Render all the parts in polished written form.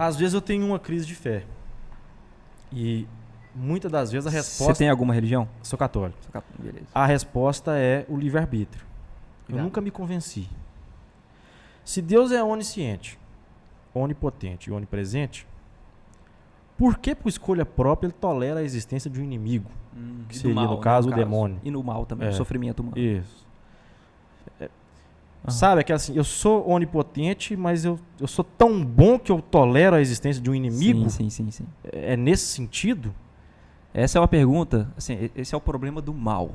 Às vezes eu tenho uma crise de fé. E muitas das vezes a resposta... Você tem alguma religião? Sou católico. Beleza. A resposta é o livre-arbítrio. Eu Tá. nunca me convenci. Se Deus é onisciente, onipotente e onipresente, por que por escolha própria ele tolera a existência de um inimigo? Que E do seria, mal, no né, caso, o demônio. E no mal também, É. o sofrimento humano. Isso. Sabe, aquela assim, eu sou onipotente, mas eu sou tão bom que eu tolero a existência de um inimigo? Sim. É nesse sentido? Essa é uma pergunta, assim, esse é o problema do mal.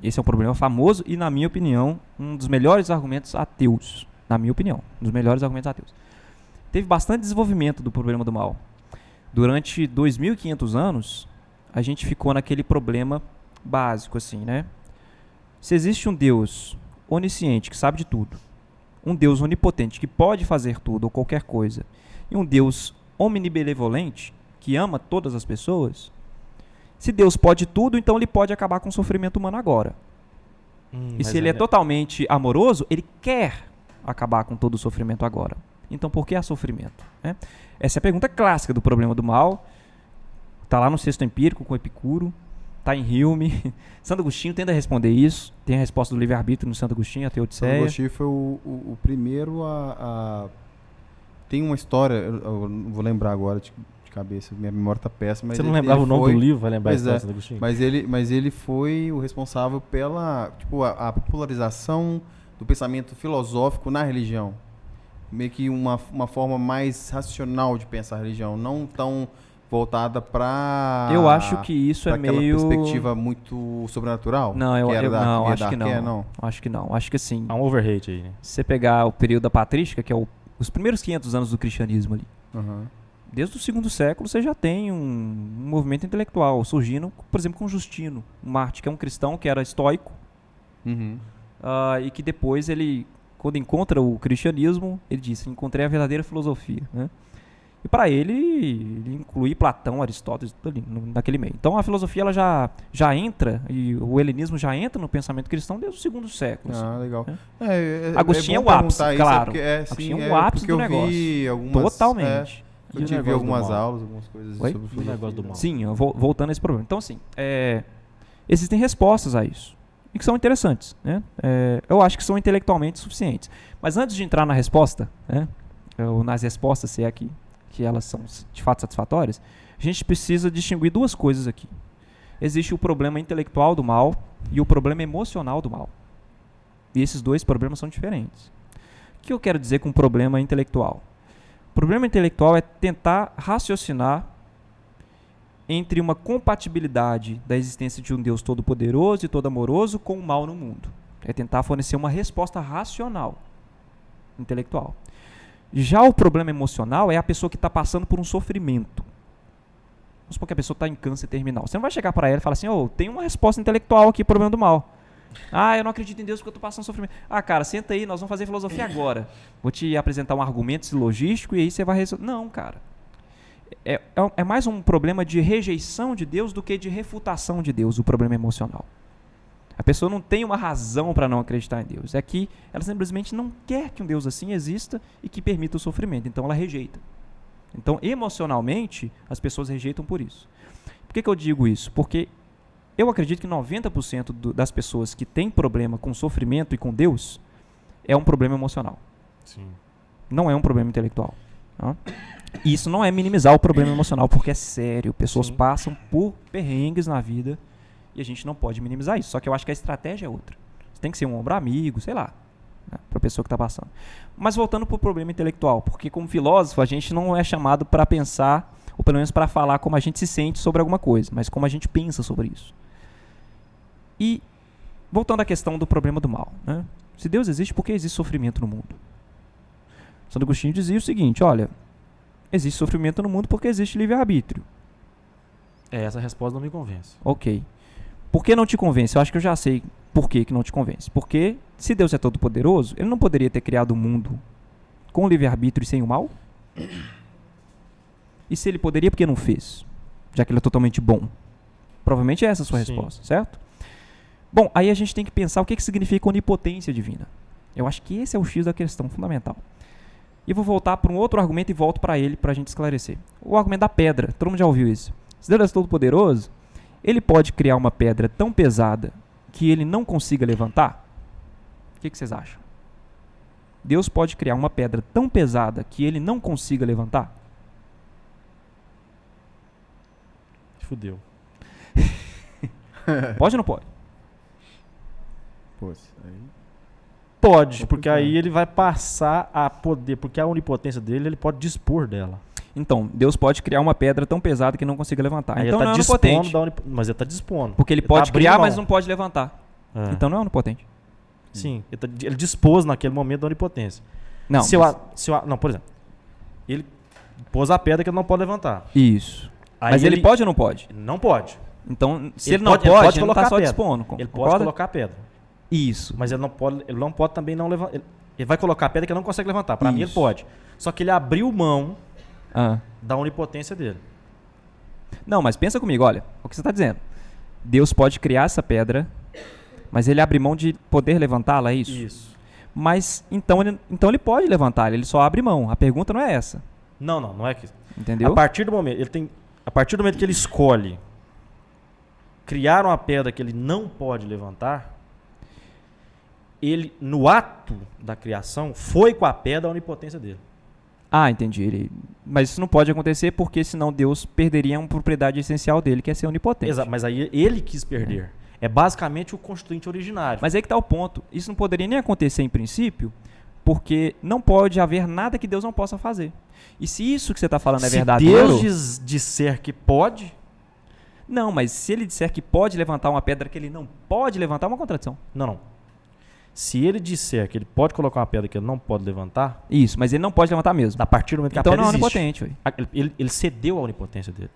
Esse é um problema famoso e, na minha opinião, um dos melhores argumentos ateus. Na minha opinião, um dos melhores argumentos ateus. Teve bastante desenvolvimento do problema do mal. Durante 2.500 anos, a gente ficou naquele problema básico, assim, né? Se existe um Deus onisciente, que sabe de tudo, um Deus onipotente, que pode fazer tudo ou qualquer coisa, e um Deus omnibenevolente, que ama todas as pessoas, se Deus pode tudo, então ele pode acabar com o sofrimento humano agora. E se ele é totalmente amoroso, ele quer acabar com todo o sofrimento agora. Então por que há sofrimento? Né? Essa é a pergunta clássica do problema do mal. Está lá no Sexto Empírico com Epicuro, está em Hume. Santo Agostinho tenta responder isso. Tem a resposta do livre-arbítrio no Santo Agostinho, a Teodiceia. Santo Agostinho foi o primeiro a... Tem uma história, eu não vou lembrar agora de cabeça, minha memória está péssima. Você não lembrava o nome do livro, vai lembrar a história do Santo Agostinho? Mas ele foi o responsável pela a popularização do pensamento filosófico na religião. Meio que uma forma mais racional de pensar a religião, não tão voltada para... Eu acho que isso é meio... perspectiva muito sobrenatural? Não, acho que não. Não. Acho que não. Acho que assim... Há um overhate aí, né? Se você pegar o período da patrística, que é os primeiros 500 anos do cristianismo ali, desde o segundo século você já tem um movimento intelectual surgindo, por exemplo, com Justino, um Marte, que é um cristão que era estoico, e que depois ele, quando encontra o cristianismo, ele disse, encontrei a verdadeira filosofia, né? E para ele inclui Platão, Aristóteles, tudo ali, naquele meio. Então a filosofia ela já entra, e o helenismo já entra no pensamento cristão desde o segundo século. Legal. Agostinho é o ápice, claro. Agostinho é o ápice do negócio. Totalmente. Eu tive algumas aulas, algumas coisas sobre filosofia. O negócio do mal. Sim, voltando a esse problema. Então, assim, existem respostas a isso. E que são interessantes, né? Eu acho que são intelectualmente suficientes. Mas antes de entrar na resposta, né? Ou nas respostas, se é que elas são de fato satisfatórias, a gente precisa distinguir duas coisas aqui. Existe o problema intelectual do mal e o problema emocional do mal. E esses dois problemas são diferentes. O que eu quero dizer com problema intelectual? O problema intelectual é tentar raciocinar entre uma compatibilidade da existência de um Deus todo-poderoso e todo-amoroso com o mal no mundo. É tentar fornecer uma resposta racional, intelectual. Já o problema emocional é a pessoa que está passando por um sofrimento. Vamos supor que a pessoa está em câncer terminal. Você não vai chegar para ela e falar assim, tem uma resposta intelectual aqui, problema do mal. Eu não acredito em Deus porque eu estou passando sofrimento. Cara, senta aí, nós vamos fazer filosofia agora. Vou te apresentar um argumento silogístico e aí você vai resolver. Não, cara. É mais um problema de rejeição de Deus do que de refutação de Deus, o problema emocional. A pessoa não tem uma razão para não acreditar em Deus. É que ela simplesmente não quer que um Deus assim exista e que permita o sofrimento. Então ela rejeita. Então, emocionalmente, as pessoas rejeitam por isso. Por que eu digo isso? Porque eu acredito que 90% das pessoas que têm problema com sofrimento e com Deus é um problema emocional. Sim. Não é um problema intelectual. Tá? E isso não é minimizar o problema emocional, porque é sério. Pessoas passam por perrengues na vida e a gente não pode minimizar isso. Só que eu acho que a estratégia é outra. Você tem que ser um ombro amigo, sei lá, né, para a pessoa que está passando. Mas voltando para o problema intelectual, porque como filósofo a gente não é chamado para pensar, ou pelo menos para falar como a gente se sente sobre alguma coisa, mas como a gente pensa sobre isso. E voltando à questão do problema do mal, né? Se Deus existe, por que existe sofrimento no mundo? Santo Agostinho dizia o seguinte, olha, existe sofrimento no mundo porque existe livre-arbítrio. Essa resposta não me convence. Ok. Por que não te convence? Eu acho que eu já sei por que não te convence. Porque se Deus é todo poderoso, ele não poderia ter criado o mundo com livre-arbítrio e sem o mal? E se ele poderia, por que não fez? Já que ele é totalmente bom. Provavelmente é essa a sua resposta, certo? Bom, aí a gente tem que pensar o que significa onipotência divina. Eu acho que esse é o X da questão fundamental. E vou voltar para um outro argumento e volto para ele para a gente esclarecer. O argumento da pedra. Todo mundo já ouviu isso. Se Deus é todo poderoso, ele pode criar uma pedra tão pesada que ele não consiga levantar? O que vocês acham? Deus pode criar uma pedra tão pesada que ele não consiga levantar? Fudeu. Pode ou não pode? Pô, isso aí... Pode, porque aí ele vai passar a poder, porque a onipotência dele, ele pode dispor dela. Então, Deus pode criar uma pedra tão pesada que não consiga levantar. Aí Então ele não tá é onipotente. dispondo mas ele tá dispondo. Porque ele tá pode abrindo criar, mão. mas não pode levantar. É. Então não é onipotente. Sim, ele dispôs naquele momento da onipotência. Não. Não, por exemplo, ele pôs a pedra que ele não pode levantar. Isso. Aí Mas ele pode ou não pode? Não pode. Então, se Ele ele não pode- pode, ele pode ele não colocar está só a pedra. dispondo. Ele pode Concorda? colocar a pedra. Isso. Mas ele não pode também não levantar. Ele vai colocar a pedra que ele não consegue levantar. Para mim ele Isso. pode. Só que ele abriu mão Ah. da onipotência dele. Não, mas pensa comigo, olha, o que você está dizendo. Deus pode criar essa pedra, mas ele abre mão de poder levantá-la, é isso? Isso. Mas então ele pode levantá-la, ele só abre mão. A pergunta não é essa, Não é que. entendeu? A partir do momento que ele escolhe criar uma pedra que ele não pode levantar, ele, no ato da criação, foi com a pedra a onipotência dele. Ah, entendi. Mas isso não pode acontecer porque senão Deus perderia uma propriedade essencial dele, que é ser onipotente. Exato, mas aí ele quis perder. É basicamente o constituinte originário. Mas aí que está o ponto. Isso não poderia nem acontecer em princípio, porque não pode haver nada que Deus não possa fazer. E se isso que você está falando é Se verdadeiro... Deus disser que pode, Não, mas se ele disser que pode levantar uma pedra que ele não pode levantar, é uma contradição. não. Se ele disser que ele pode colocar uma pedra que ele não pode levantar, Isso, mas ele não pode levantar mesmo. a partir do momento que Então a pedra não é existe, onipotente, ué. ele cedeu a onipotência dele.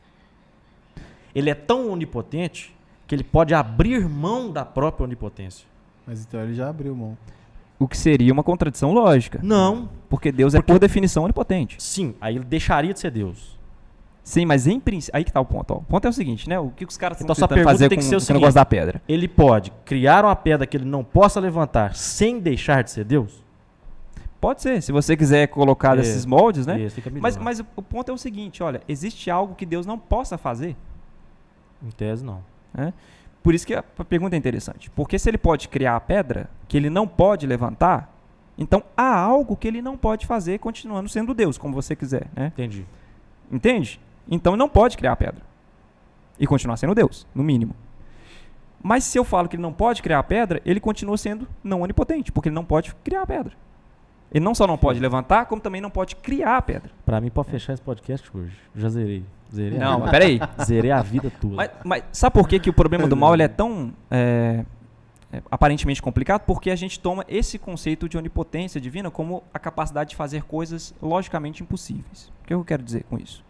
Ele é tão onipotente que ele pode abrir mão da própria onipotência. Mas então ele já abriu mão. O que seria uma contradição lógica. Não. Porque Deus é, por definição, onipotente. Sim, aí ele deixaria de ser Deus. Sim, mas em princípio... Aí que tá o ponto. Ó. O ponto é o seguinte, né? O que os caras Então estão sua tentando pergunta fazer tem com, que ser o com o seguinte: negócio da pedra. Ele pode criar uma pedra que ele não possa levantar sem deixar de ser Deus? Pode ser, se você quiser colocar desses moldes, né? Isso, fica melhor. Mas o ponto é o seguinte, olha, existe algo que Deus não possa fazer? Em tese, não. Né? Por isso que a pergunta é interessante. Porque se ele pode criar a pedra que ele não pode levantar, então há algo que ele não pode fazer continuando sendo Deus, como você quiser, né? Entendi. Entende? Então ele não pode criar a pedra. E continuar sendo Deus, no mínimo. Mas se eu falo que ele não pode criar a pedra, ele continua sendo não onipotente, porque ele não pode criar a pedra. Ele não só não pode levantar, como também não pode criar a pedra. Pra mim, pode fechar esse podcast hoje. Já zerei. Zerei a Não, vida. mas peraí. Zerei a vida toda. Mas sabe por que, que o problema do mal ele é tão aparentemente complicado? Porque a gente toma esse conceito de onipotência divina como a capacidade de fazer coisas logicamente impossíveis. O que eu quero dizer com isso?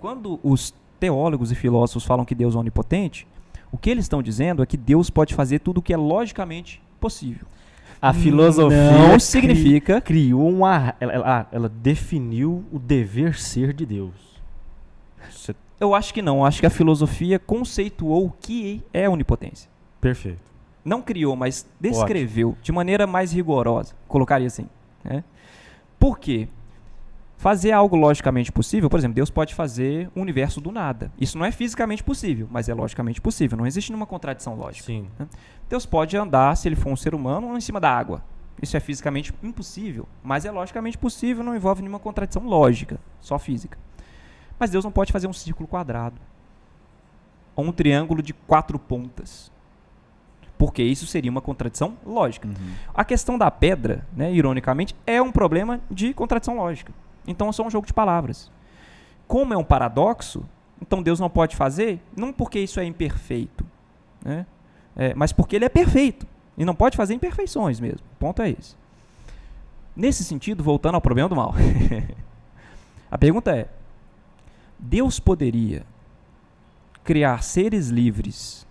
Quando os teólogos e filósofos falam que Deus é onipotente, o que eles estão dizendo é que Deus pode fazer tudo o que é logicamente possível. A filosofia não significa... criou ela definiu o dever ser de Deus. Eu acho que não. Eu acho que a filosofia conceituou o que é onipotência. Perfeito. Não criou, mas descreveu de maneira mais rigorosa. Colocaria assim. Né? Por quê? Fazer algo logicamente possível, por exemplo, Deus pode fazer um universo do nada. Isso não é fisicamente possível, mas é logicamente possível. Não existe nenhuma contradição lógica. Sim. Né? Deus pode andar, se ele for um ser humano, em cima da água. Isso é fisicamente impossível, mas é logicamente possível, não envolve nenhuma contradição lógica, só física. Mas Deus não pode fazer um círculo quadrado ou um triângulo de 4 pontas, porque isso seria uma contradição lógica. A questão da pedra, né, ironicamente, é um problema de contradição lógica. Então é só um jogo de palavras. Como é um paradoxo, então Deus não pode fazer, não porque isso é imperfeito, né, mas porque ele é perfeito e não pode fazer imperfeições mesmo. O ponto é esse. Nesse sentido, voltando ao problema do mal, a pergunta é: Deus poderia criar seres livres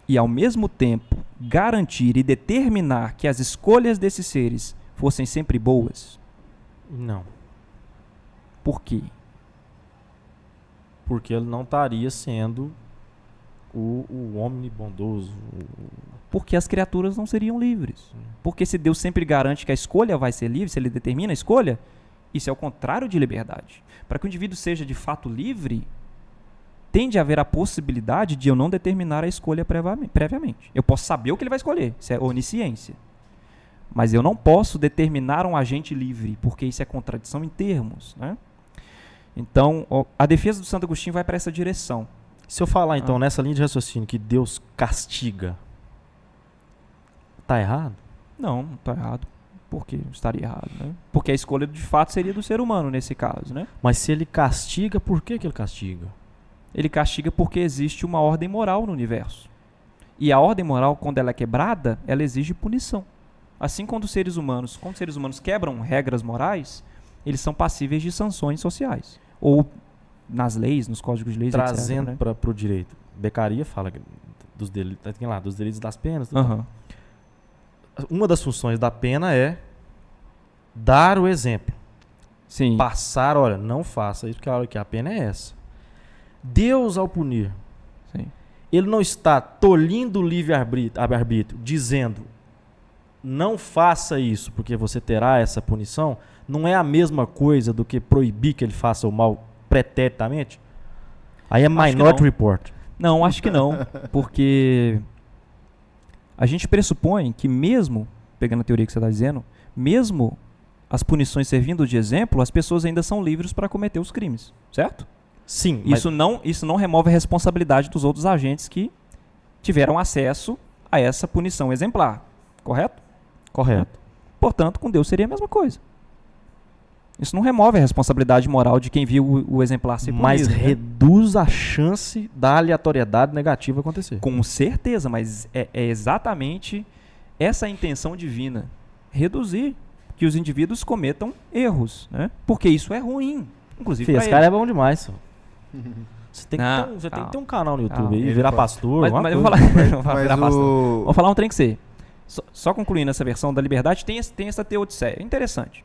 e, ao mesmo tempo, garantir e determinar que as escolhas desses seres fossem sempre boas? Não. Por quê? Porque ele não estaria sendo o homem bondoso. Porque as criaturas não seriam livres. Porque se Deus sempre garante que a escolha vai ser livre, se ele determina a escolha, isso é o contrário de liberdade. Para que o indivíduo seja de fato livre, tende a haver a possibilidade de eu não determinar a escolha previamente. Eu posso saber o que ele vai escolher, isso é onisciência. Mas eu não posso determinar um agente livre, porque isso é contradição em termos, né? Então, a defesa do Santo Agostinho vai para essa direção. Se eu falar, então, nessa linha de raciocínio, que Deus castiga, tá errado? Não está errado. Por que estaria errado, né? Porque a escolha, de fato, seria do ser humano nesse caso, né? Mas se ele castiga, por que ele castiga? Ele castiga porque existe uma ordem moral no universo. E a ordem moral, quando ela é quebrada, ela exige punição. Assim, quando os seres humanos quebram regras morais, eles são passíveis de sanções sociais. Ou nas leis, nos códigos de leis, Trazendo etc. Né? para o direito. Beccaria fala dos delitos das penas. Uhum. Uma das funções da pena é dar o exemplo. Sim. Passar, olha, não faça isso, porque a pena é essa. Deus, ao punir, Sim. ele não está tolhindo o livre-arbítrio, dizendo, não faça isso, porque você terá essa punição, não é a mesma coisa do que proibir que ele faça o mal preteritamente? Aí é Minority Report. Não, acho que não, porque a gente pressupõe que mesmo, pegando a teoria que você está dizendo, mesmo as punições servindo de exemplo, as pessoas ainda são livres para cometer os crimes, certo? Sim. Isso não remove a responsabilidade dos outros agentes que tiveram acesso a essa punição exemplar, correto? Correto. Portanto, com Deus seria a mesma coisa. Isso não remove a responsabilidade moral de quem viu o exemplar ser punido. Mas reduz a chance da aleatoriedade negativa acontecer. Com certeza, mas é exatamente essa a intenção divina. Reduzir que os indivíduos cometam erros, né? Porque isso é ruim, inclusive para esse cara é bom demais. Só. Você tem que ter um canal no YouTube aí, virar pastor. Mas eu vou falar, vou falar um trem que você. Só concluindo essa versão da liberdade, tem essa teodiceia. É interessante.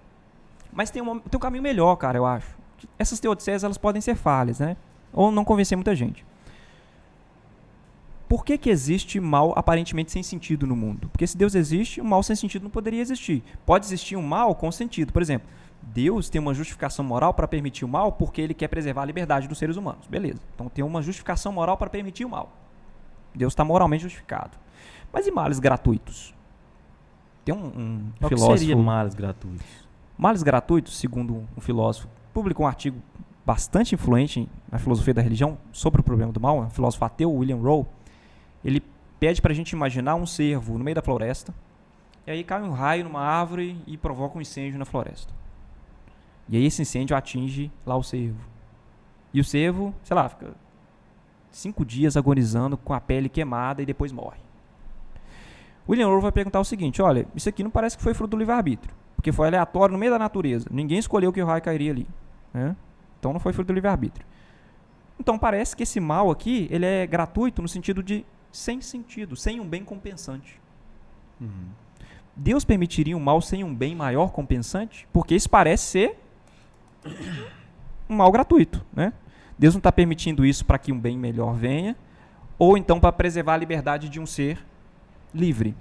Mas tem um caminho melhor, cara, eu acho. Essas teodiceias, elas podem ser falhas, né? Ou não convencer muita gente. Por que existe mal aparentemente sem sentido no mundo? Porque se Deus existe, o mal sem sentido não poderia existir. Pode existir um mal com sentido. Por exemplo, Deus tem uma justificação moral para permitir o mal porque ele quer preservar a liberdade dos seres humanos. Beleza. Então tem uma justificação moral para permitir o mal. Deus está moralmente justificado. Mas e males gratuitos? Tem um filósofo... O que seria males gratuitos? Males gratuitos, segundo um filósofo, publicou um artigo bastante influente na filosofia da religião sobre o problema do mal, um filósofo ateu, William Rowe. Ele pede para a gente imaginar um cervo no meio da floresta, e aí cai um raio numa árvore e provoca um incêndio na floresta. E aí esse incêndio atinge lá o cervo. E o cervo, sei lá, fica 5 dias agonizando com a pele queimada e depois morre. William Rowe vai perguntar o seguinte, olha, isso aqui não parece que foi fruto do livre-arbítrio, porque foi aleatório no meio da natureza. Ninguém escolheu que o raio cairia ali, né? Então não foi fruto do livre-arbítrio. Então parece que esse mal aqui, ele é gratuito no sentido de sem sentido, sem um bem compensante. Deus permitiria um mal sem um bem maior compensante? Porque isso parece ser um mal gratuito, né? Deus não está permitindo isso para que um bem melhor venha, ou então para preservar a liberdade de um ser livre.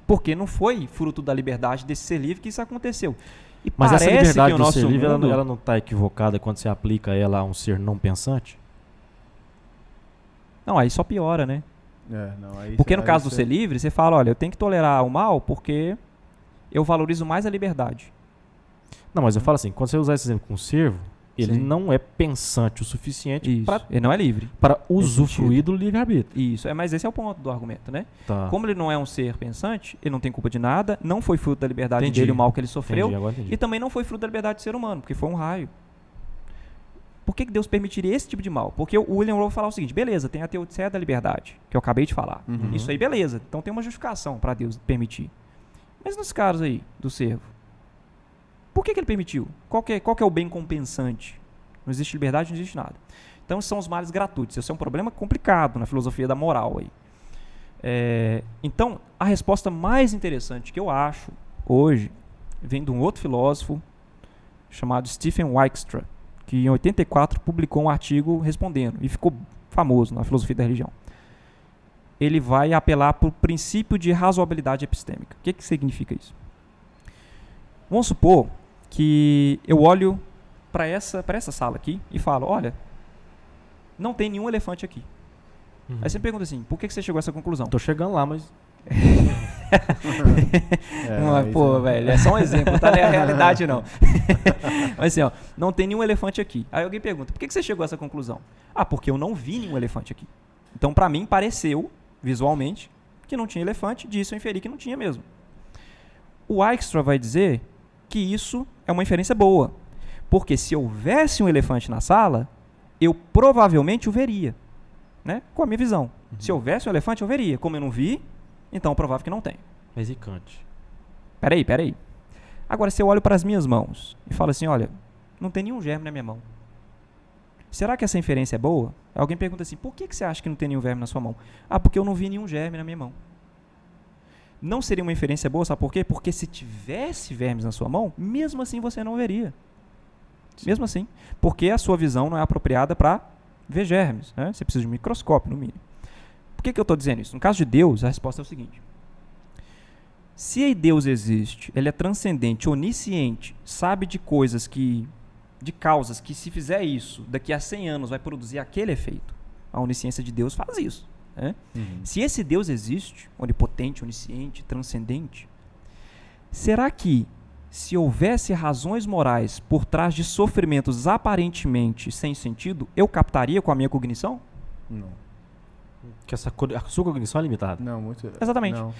Porque não foi fruto da liberdade desse ser livre que isso aconteceu. E mas parece essa liberdade que o do nosso ser livre, mundo... ela não está equivocada quando você aplica ela a um ser não pensante? Não, aí só piora, né? Aí porque no caso do ser livre, você fala, olha, eu tenho que tolerar o mal porque eu valorizo mais a liberdade. Não, mas eu falo assim, quando você usar esse exemplo com o cervo, ele Sim. não é pensante o suficiente para ele não é livre. Para usufruir do livre-arbítrio. Isso, mas esse é o ponto do argumento, né? Tá. Como ele não é um ser pensante, ele não tem culpa de nada, não foi fruto da liberdade dele o mal que ele sofreu, entendi. E também não foi fruto da liberdade do ser humano, porque foi um raio. Por que Deus permitiria esse tipo de mal? Porque o William Rowe fala o seguinte, beleza, tem a teodiceia da liberdade, que eu acabei de falar. Isso aí, beleza. Então tem uma justificação para Deus permitir. Mas nos casos aí do cervo, por que ele permitiu? Qual que é o bem compensante? Não existe liberdade, não existe nada. Então são os males gratuitos. Esse é um problema complicado na filosofia da moral aí. Então, a resposta mais interessante que eu acho hoje vem de um outro filósofo chamado Stephen Dijkstra, que em 84 publicou um artigo respondendo e ficou famoso na filosofia da religião. ele vai apelar para o princípio de razoabilidade epistêmica. O que significa isso? Vamos supor que eu olho para essa sala aqui e falo, olha, não tem nenhum elefante aqui. Aí você me pergunta assim, por que você chegou a essa conclusão? Tô chegando lá, mas... Pô, velho, é só um exemplo, tá? Não é a realidade, não. Mas assim, ó, não tem nenhum elefante aqui. Aí alguém pergunta, por que você chegou a essa conclusão? Ah, porque eu não vi nenhum elefante aqui. Então, pra mim, pareceu, visualmente, que não tinha elefante, disso eu inferi que não tinha mesmo. O Dijkstra vai dizer que isso é uma inferência boa, porque se houvesse um elefante na sala, eu provavelmente o veria, né? Com a minha visão. Se houvesse um elefante, eu veria. Como eu não vi, então é provável que não tem. Mas e Kant? Peraí. Agora, se eu olho para as minhas mãos e falo assim, olha, não tem nenhum germe na minha mão. Será que essa inferência é boa? Alguém pergunta assim, por que você acha que não tem nenhum verme na sua mão? Ah, porque eu não vi nenhum germe na minha mão. Não seria uma inferência boa, sabe por quê? Porque se tivesse vermes na sua mão, mesmo assim você não veria. Mesmo assim. Porque a sua visão não é apropriada para ver germes, né? Você precisa de um microscópio, no mínimo. Por que eu estou dizendo isso? No caso de Deus, a resposta é o seguinte. Se Deus existe, ele é transcendente, onisciente, sabe de coisas de causas que se fizer isso, daqui a 100 anos vai produzir aquele efeito. A onisciência de Deus faz isso. Né? Se esse Deus existe, onipotente, onisciente, transcendente, será que se houvesse razões morais por trás de sofrimentos aparentemente sem sentido, eu captaria com a minha cognição? Não. Que a sua cognição é limitada. Não, muito... Exatamente. Não.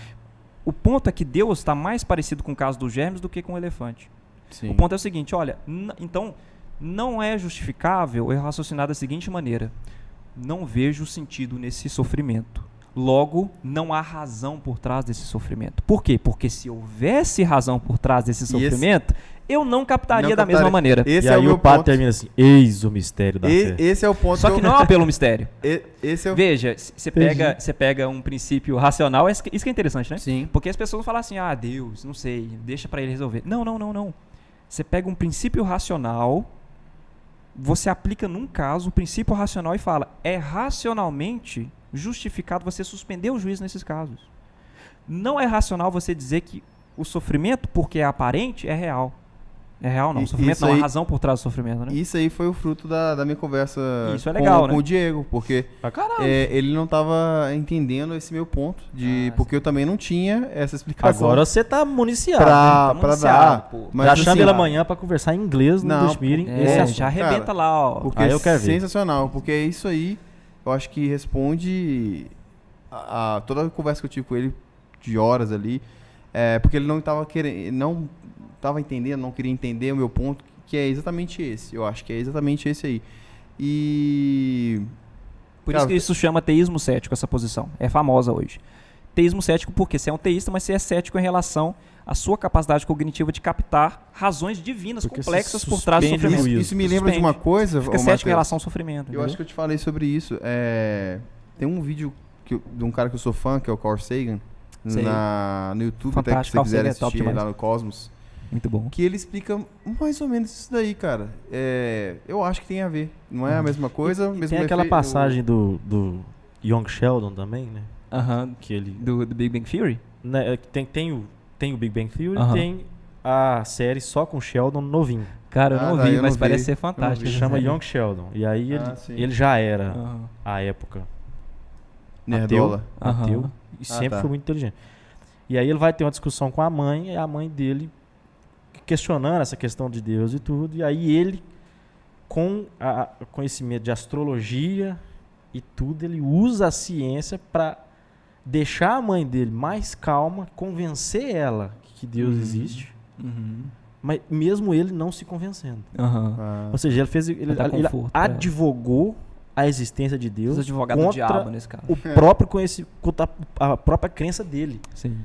O ponto é que Deus está mais parecido com o caso dos germes do que com o elefante. Sim. O ponto é o seguinte, olha, então não é justificável eu raciocinar da seguinte maneira. Não vejo sentido nesse sofrimento. Logo, não há razão por trás desse sofrimento. Por quê? Porque se houvesse razão por trás desse sofrimento, eu não captaria da mesma maneira. Esse e é aí o meu o padre ponto. termina assim, eis o mistério da fé. Esse é o ponto. Só que não é um apelo mistério. Esse é o... Veja, você pega um princípio racional, isso que é interessante, né? Sim. Porque as pessoas falam assim, ah, Deus, não sei, deixa pra ele resolver. Não. Você pega um princípio racional, você aplica num caso o princípio racional e fala, é racionalmente justificado você suspender o juízo nesses casos. Não é racional você dizer que o sofrimento, porque é aparente, é real. É real não, o sofrimento não, há razão por trás do sofrimento, né? Isso aí foi o fruto da minha conversa isso é legal, com né? o Diego, porque ele não estava entendendo esse meu ponto, porque eu também não tinha essa explicação. Agora você tá municiado. Pra dar. Mas já chama ele amanhã pra conversar em inglês no Dutch Meeting. Já arrebenta cara, lá, ó. Porque aí eu quero ver. Sensacional, porque é isso aí, eu acho que responde a toda a conversa que eu tive com ele de horas ali, porque ele não estava querendo, não estava entendendo, não queria entender o meu ponto, que é exatamente esse. Eu acho que é exatamente esse aí. E... Por isso que isso chama teísmo cético, essa posição. É famosa hoje. Teísmo cético porque você é um teísta, mas você é cético em relação à sua capacidade cognitiva de captar razões divinas, porque complexas por trás do sofrimento. Isso me lembra de uma coisa... Fica cético em relação ao sofrimento. Eu acho que eu te falei sobre isso. Tem um vídeo de um cara que eu sou fã, que é o Carl Sagan, no YouTube, fantástico, até que se quiserem assistir é lá no Cosmos. Muito bom. Que ele explica mais ou menos isso daí, cara. Eu acho que tem a ver. Não é a mesma coisa, mesmo tem aquela passagem do Young Sheldon também, né? Que ele... Do Big Bang Theory? Né, tem o Big Bang Theory e tem a série só com Sheldon novinho. Cara, eu não vi, mas parece ser fantástico. Chama Young Sheldon. E aí ele já era, à época, nerdola. Ateu e sempre foi muito inteligente. E aí ele vai ter uma discussão com a mãe, e a mãe dele questionando essa questão de Deus e tudo. E aí ele, com conhecimento de astrologia e tudo, ele usa a ciência para deixar a mãe dele mais calma, convencer ela que Deus existe, mas mesmo ele não se convencendo. Ou seja, ele advogou a existência de Deus advogado do diabo, nesse caso. O próprio contra a própria crença dele. Sim.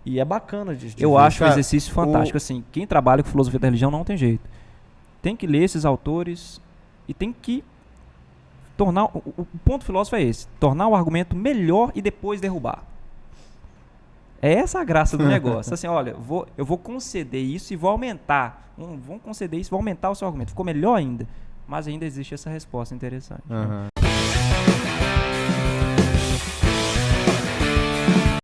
E é bacana de eu acho o exercício fantástico. Assim, quem trabalha com filosofia da religião não tem jeito. Tem que ler esses autores e tem que tornar... O ponto filósofo é esse. Tornar o argumento melhor e depois derrubar. É essa a graça do negócio. Assim, olha, eu vou conceder isso e vou aumentar. Vamos conceder isso e vou aumentar o seu argumento. Ficou melhor ainda. Mas ainda existe essa resposta interessante.